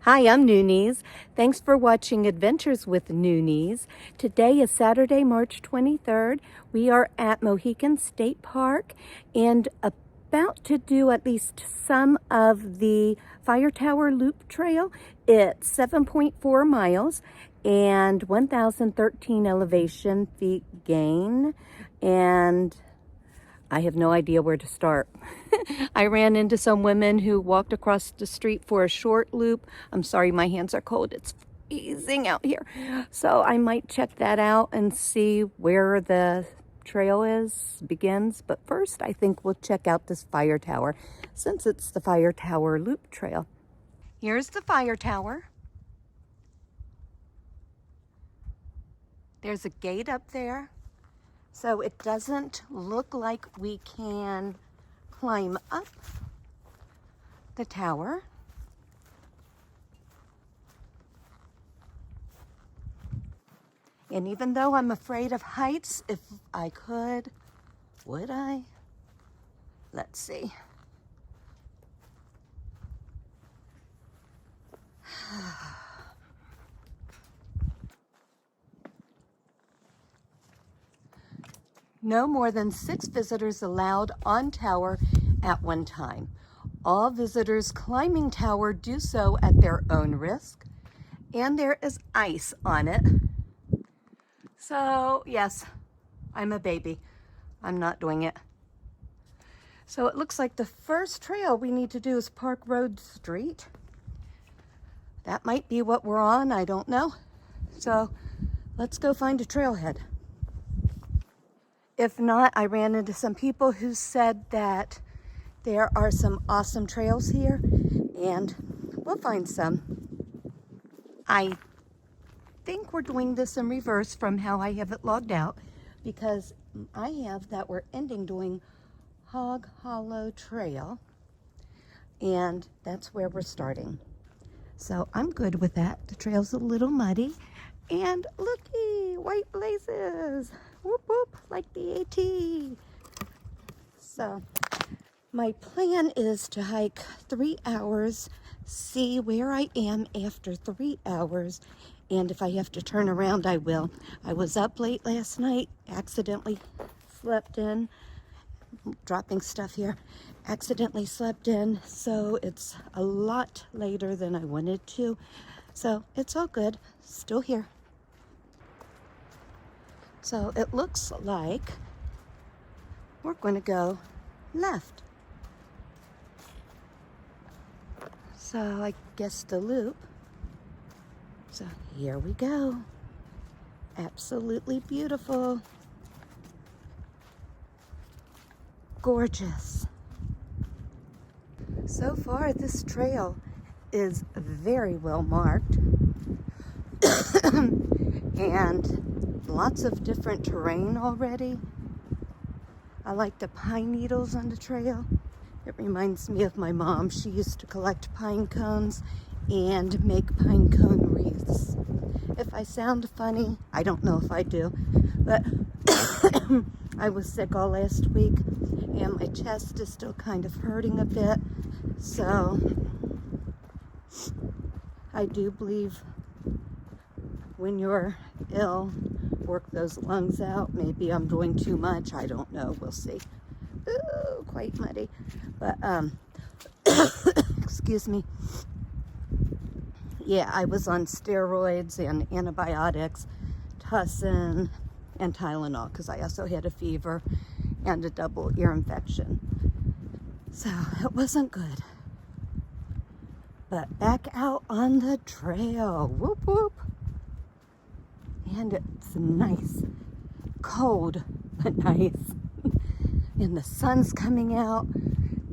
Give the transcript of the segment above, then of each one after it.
Hi, I'm Noonies. Thanks for watching Adventures with Noonies. Today is Saturday, March 23rd. We are at Mohican State Park and about to do at least some of the Fire Tower Loop Trail. It's 7.4 miles and 1,013 elevation feet gain, and I have no idea where to start. I ran into some women who walked across the street for a short loop. I'm sorry, my hands are cold. It's freezing out here. So I might check that out and see where the trail begins. But first, I think we'll check out this fire tower since it's the Fire Tower Loop Trail. Here's the fire tower. There's a gate up there. So it doesn't look like we can climb up the tower. And even though I'm afraid of heights, if I could, would I? Let's see. No more than 6 visitors allowed on tower at one time. All visitors climbing tower do so at their own risk, and there is ice on it. So yes, I'm a baby. I'm not doing it. So it looks like the first trail we need to do is Park Road Street. That might be what we're on, I don't know. So let's go find a trailhead. If not, I ran into some people who said that there are some awesome trails here, and we'll find some. I think we're doing this in reverse from how I have it logged out, because I have that we're ending doing Hog Hollow Trail, and that's where we're starting. So I'm good with that. The trail's a little muddy, and looky, white blazes. Whoop whoop, like the AT. So my plan is to hike 3 hours, see where I am after 3 hours, and if I have to turn around, I will. I was up late last night, accidentally slept in, dropping stuff here, accidentally slept in, so it's a lot later than I wanted to. So it's all good, still here. So it looks like we're going to go left. So I guess the loop. So here we go. Absolutely beautiful. Gorgeous. So far this trail is very well marked. And lots of different terrain already. I like the pine needles on the trail. It reminds me of my mom. She used to collect pine cones and make pine cone wreaths. If I sound funny, I don't know if I do, but I was sick all last week and my chest is still kind of hurting a bit. So I do believe when you're ill, work those lungs out. Maybe I'm doing too much. I don't know. We'll see. Ooh, quite muddy. But, excuse me. Yeah, I was on steroids and antibiotics, Tussin, and Tylenol, because I also had a fever and a double ear infection. So it wasn't good. But back out on the trail. Whoop, whoop. And it's nice, cold, but nice. And the sun's coming out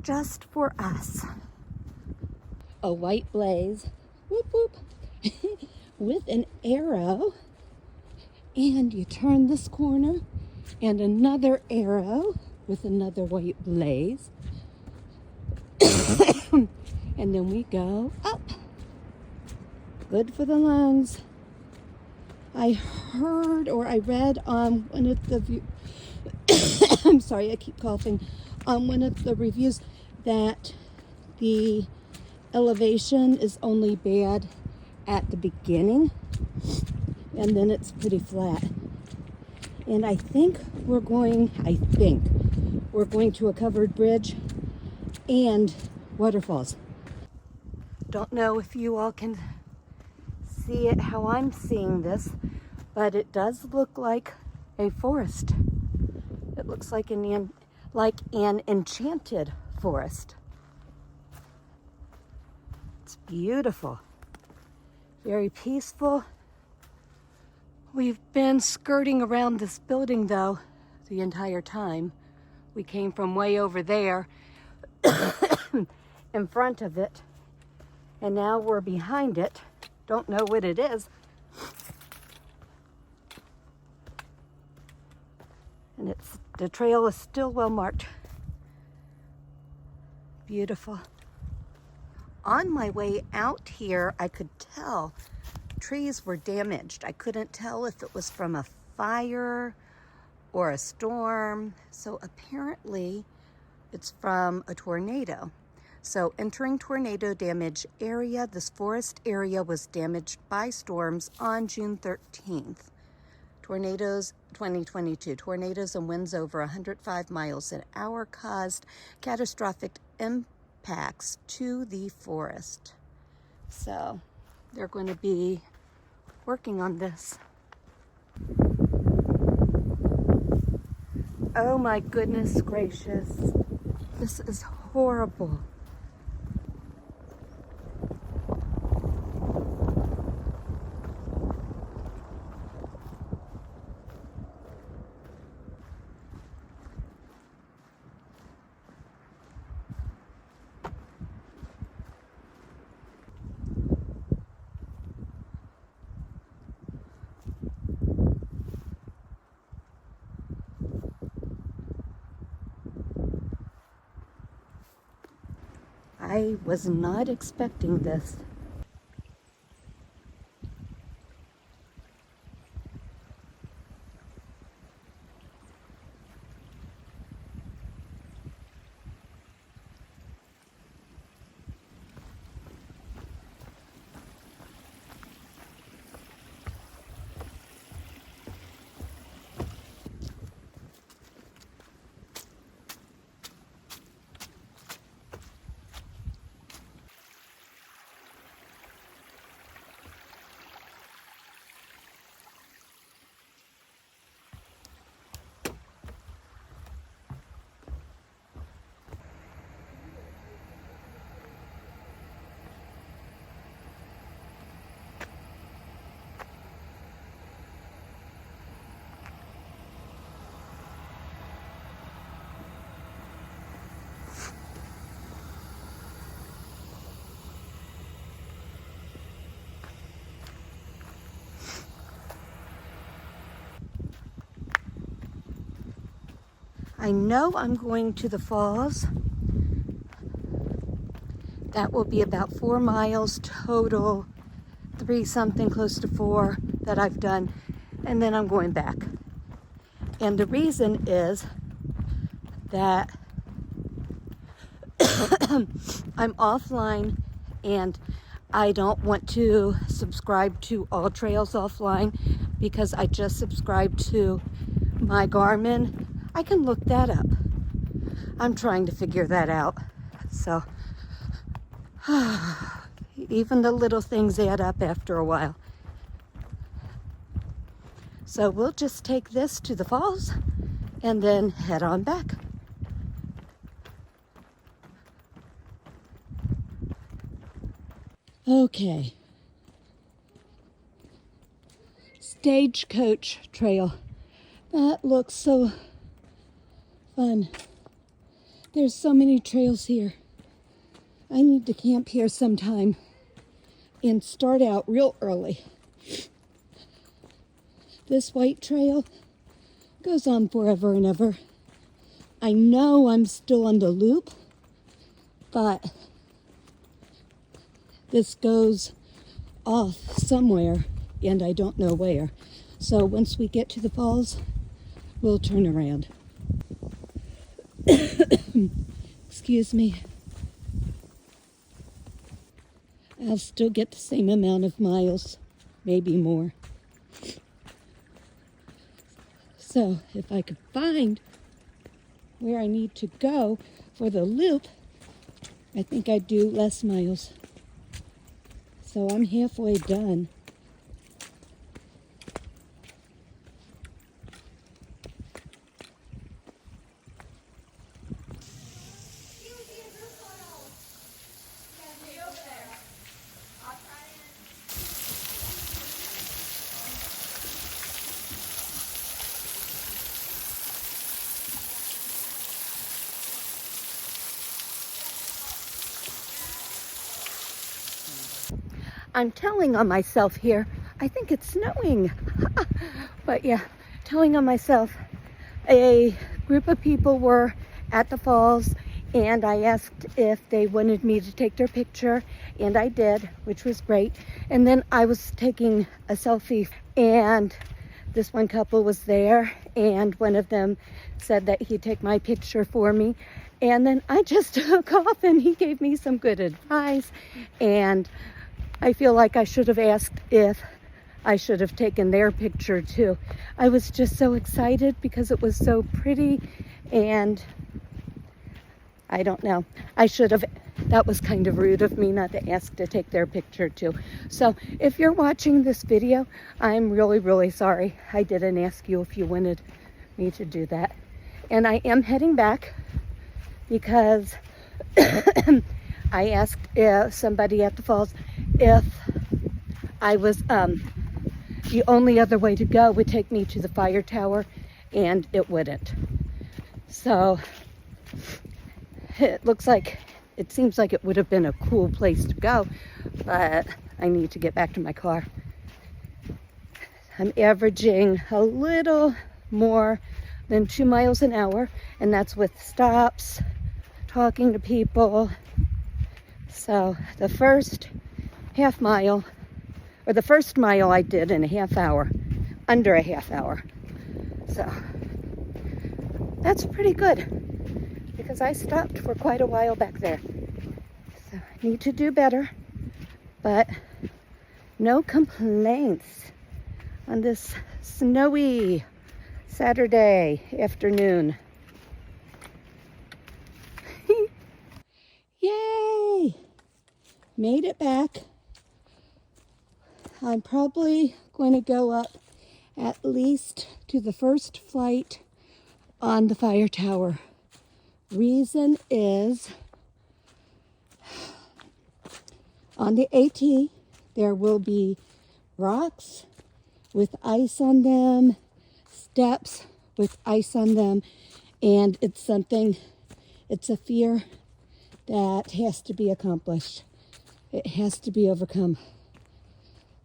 just for us. A white blaze, whoop whoop, with an arrow. And you turn this corner and another arrow with another white blaze. And then we go up. Good for the lungs. I heard or I read on one of the I'm sorry, I keep coughing. On one of the reviews that the elevation is only bad at the beginning, and then it's pretty flat. And I think we're going to a covered bridge and waterfalls. Don't know if you all can see it how I'm seeing this, but it does look like a forest. It looks like an enchanted forest. It's beautiful, very peaceful. We've been skirting around this building though the entire time. We came from way over there in front of it, and now we're behind it. Don't know what it is. And the trail is still well marked. Beautiful. On my way out here, I could tell trees were damaged. I couldn't tell if it was from a fire or a storm. So apparently it's from a tornado. So entering tornado damage area, this forest area was damaged by storms on June 13th. Tornadoes, 2022, tornadoes and winds over 105 miles an hour caused catastrophic impacts to the forest. So they're going to be working on this. Oh my goodness gracious. This is horrible. I was not expecting this. I know I'm going to the falls. That will be about 4 miles total, 3 something, close to 4 that I've done, and then I'm going back. And the reason is that I'm offline and I don't want to subscribe to all trails offline because I just subscribed to my Garmin. I can look that up. I'm trying to figure that out. So even the little things add up after a while. So we'll just take this to the falls and then head on back. Okay. Stagecoach Trail. That looks so fun. There's so many trails here. I need to camp here sometime and start out real early. This white trail goes on forever and ever. I know I'm still on the loop, but this goes off somewhere and I don't know where. So once we get to the falls, we'll turn around. Excuse me. I'll still get the same amount of miles, maybe more. So if I could find where I need to go for the loop, I think I'd do less miles. So I'm halfway done. I'm telling on myself here. I think it's snowing. But yeah, telling on myself. A group of people were at the falls and I asked if they wanted me to take their picture, and I did, which was great. And then I was taking a selfie and this one couple was there and one of them said that he'd take my picture for me. And then I just took off and he gave me some good advice, and I feel like I should have asked if I should have taken their picture too. I was just so excited because it was so pretty, and I don't know. I should have, that was kind of rude of me not to ask to take their picture too. So if you're watching this video, I'm really, really sorry. I didn't ask you if you wanted me to do that. And I am heading back because I asked somebody at the falls if I was, the only other way to go would take me to the fire tower, and it wouldn't. So it seems like it would have been a cool place to go, but I need to get back to my car. I'm averaging a little more than 2 miles an hour, and that's with stops, talking to people. So the first half mile, or the first mile I did in a half hour, under a half hour. So that's pretty good because I stopped for quite a while back there. So I need to do better, but no complaints on this snowy Saturday afternoon. Yay! Made it back. I'm probably going to go up at least to the first flight on the fire tower. Reason is, on the AT, there will be rocks with ice on them, steps with ice on them, and it's a fear that has to be accomplished. It has to be overcome.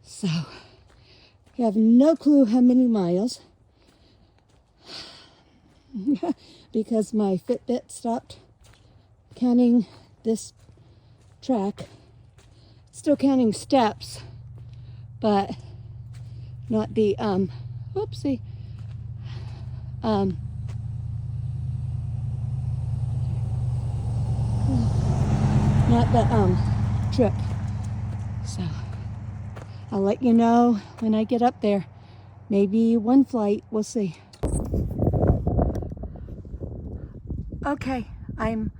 So, I have no clue how many miles because my Fitbit stopped counting this track. It's still counting steps, but not the, whoopsie, not the, trip. So, I'll let you know when I get up there. Maybe one flight, we'll see. Okay, I'm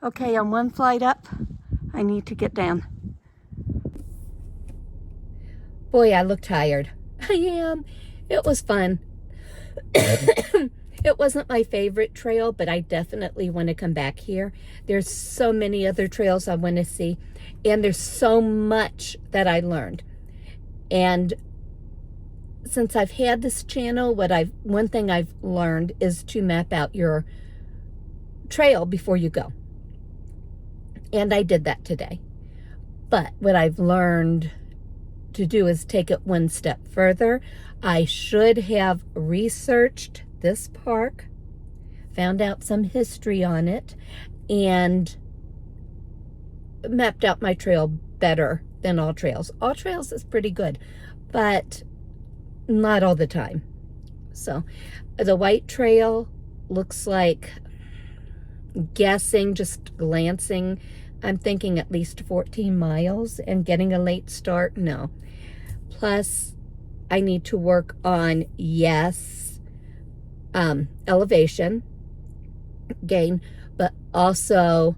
one flight up. I need to get down. Boy, I look tired. I am. It was fun. It wasn't my favorite trail, but I definitely want to come back here. There's so many other trails I want to see, and there's so much that I learned. And since I've had this channel, one thing I've learned is to map out your trail before you go. And I did that today. But what I've learned to do is take it one step further. I should have researched this park, found out some history on it, and mapped out my trail better than All Trails. All Trails is pretty good, but not all the time. So the White Trail looks like, guessing, just glancing, I'm thinking at least 14 miles, and getting a late start, no. Plus, I need to work on, yes, elevation gain, but also,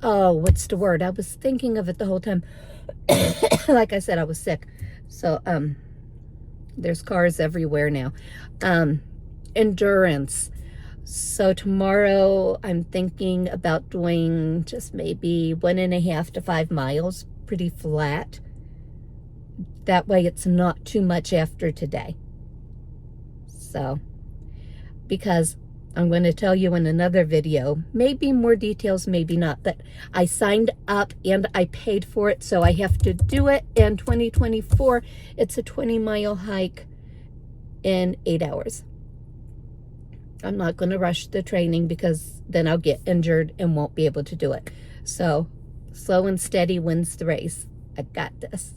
oh, what's the word? I was thinking of it the whole time. Like I said, I was sick. So, there's cars everywhere now. Endurance. So tomorrow I'm thinking about doing just maybe 1.5 to 5 miles, pretty flat. That way it's not too much after today. So, because I'm going to tell you in another video, maybe more details, maybe not, but I signed up and I paid for it, so I have to do it. In 2024, it's a 20-mile hike in 8 hours. I'm not going to rush the training because then I'll get injured and won't be able to do it. So, slow and steady wins the race. I got this.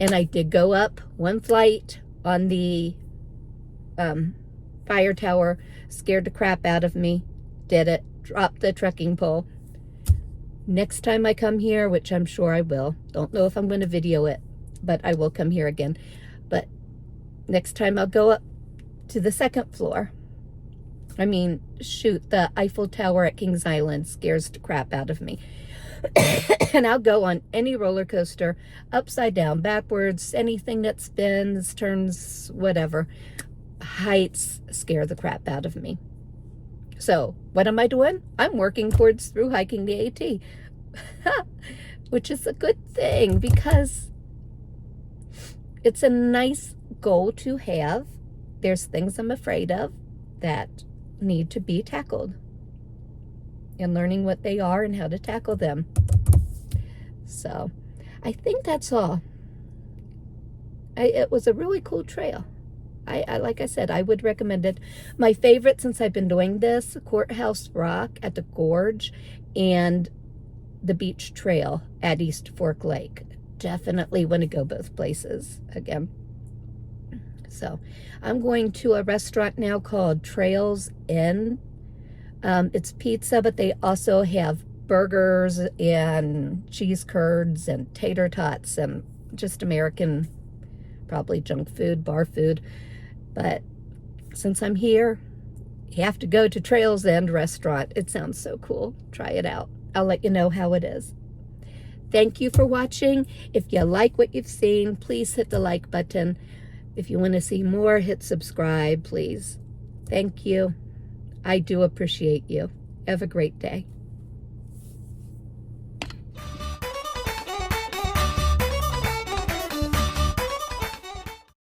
And I did go up one flight on the fire tower, scared the crap out of me, did it, dropped the trekking pole. Next time I come here, which I'm sure I will, don't know if I'm going to video it, but I will come here again. But next time I'll go up to the second floor. I mean, shoot, the Eiffel Tower at Kings Island scares the crap out of me. And I'll go on any roller coaster, upside down, backwards, anything that spins, turns, whatever. Heights scare the crap out of me. So, what am I doing? I'm working towards through hiking the AT. Which is a good thing because it's a nice goal to have. There's things I'm afraid of that need to be tackled, and learning what they are and how to tackle them. So I think that's all. It was a really cool trail. I like I said, I would recommend it. My favorite since I've been doing this, Courthouse Rock at the Gorge and the beach trail at East Fork Lake. Definitely want to go both places again. So I'm going to a restaurant now called Trails Inn. It's pizza, but they also have burgers and cheese curds and tater tots and just American, probably junk food, bar food. But since I'm here, you have to go to Trails End restaurant. It sounds so cool. Try it out. I'll let you know how it is. Thank you for watching. If you like what you've seen, please hit the like button. If you want to see more, hit subscribe, please. Thank you. I do appreciate you. Have a great day.